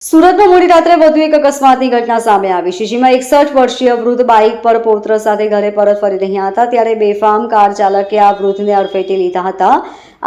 સુરતમાં મોડી રાત્રે વધુ એક અકસ્માતની ઘટના સામે આવી છે, જેમાં 61 વર્ષીય વૃદ્ધ બાઇક પર પૌત્ર સાથે ઘરે પરત ફરી રહ્યા હતા ત્યારે બેફામ કાર ચાલકે આ વૃદ્ધને અડફેટે લીધા હતા.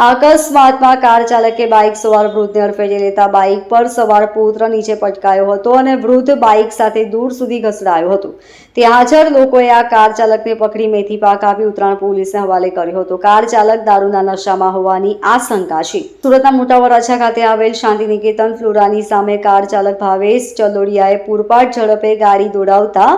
આ અકસ્માતમાં કાર ચાલકે બાઇક સવાર વૃદ્ધને અડફેટે લેતા બાઇક પર સવાર પુત્ર નીચે પટકાયો હતો અને વૃદ્ધ બાઇક સાથે દૂર સુધી ઘસડાયો હતો. ત્યાં હાજર લોકોએ આ કાર ચાલકને પકડી મેથી પાક આપી ઉત્તરાયણ પોલીસને હવાલે કર્યો હતો. કાર ચાલક દારૂના નશામાં હોવાની આશંકા છે. સુરતના મોટા વરાછા ખાતે આવેલ શાંતિનિકેતન ફ્લોરાની સામે કાર ચાલક ભાવેશ ચલોડિયાએ પૂરપાટ ઝડપે ગાડી દોડાવતા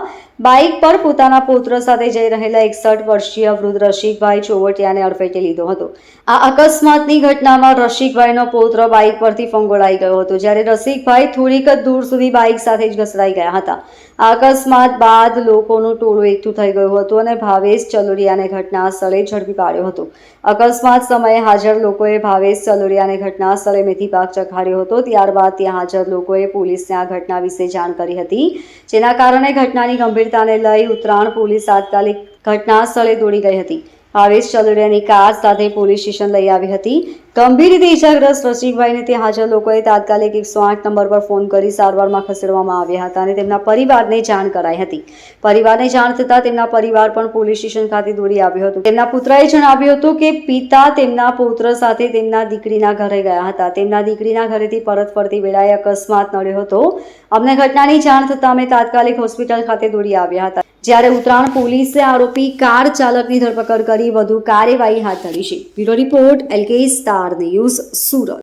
બાઇક પર પોતાના પુત્ર સાથે જઈ રહેલા 61 વર્ષીય વૃદ્ધ રસિકભાઈ ચોવટિયાને અડફેટે લીધો હતો. આ અકસ્માતની ઘટનામાં રસિકભાઈનો પુત્ર બાઇક પરથી ફંગોળાઈ ગયો હતો, જ્યારે રસિકભાઈ થોડીક જ દૂર સુધી બાઇક સાથે જ ઘસડાઈ ગયા હતા. આ અકસ્માત બાદ લોકોનું ટોળું એકઠું થઈ ગયું હતું અને ભાવેશ ચલોડિયાને ઘટના સ્થળે ઝડપી પાડ્યો હતો. અકસ્માત સમયે હાજર લોકોએ ભાવેશ ચલોડિયાને ઘટના સ્થળે મેથી પાક ચખાડ્યો હતો. ત્યારબાદ ત્યાં હાજર લોકોએ પોલીસને આ ઘટના વિશે જાણ કરી હતી, જેના કારણે ઘટનાની ગંભીરતાને લઈ ઉત્તરાયણ પોલીસ તાત્કાલિક ઘટના સ્થળે દોડી ગઈ હતી. ભાવેશ ચલોડિયાની કાર સાથે પોલીસ સ્ટેશન લઈ આવી હતી. ગંભીર રીતે ઇજાગ્રસ્ત રસિકભાઈને ત્યાં હાજર લોકોએ તાત્કાલિક 108 નંબર પર ફોન કરી સારવારમાં ખસેડવામાં આવ્યા હતા અને તેમના પરિવારને જાણ કરાઈ હતી. પરિવારને જાણ થતાં તેમના પરિવાર પણ પોલીસ સ્ટેશન ખાતે દોડી આવ્યો હતો. તેમના પુત્રએ જણાવ્યું હતું કે પિતા તેમના પુત્ર સાથે તેમના દીકરીના ઘરે ગયા હતા. તેમના દીકરીના ઘરેથી પરત ફરતી વેળાએ અકસ્માત નડ્યો હતો. અમને ઘટનાની જાણ થતાં અમે તાત્કાલિક હોસ્પિટલ ખાતે દોડી આવ્યા હતા, જ્યારે ઉત્તરાયણ પોલીસે આરોપી કાર ચાલકની ધરપકડ કરી વધુ કાર્યવાહી હાથ ધરી છે. Bureau report LK star news, Surat.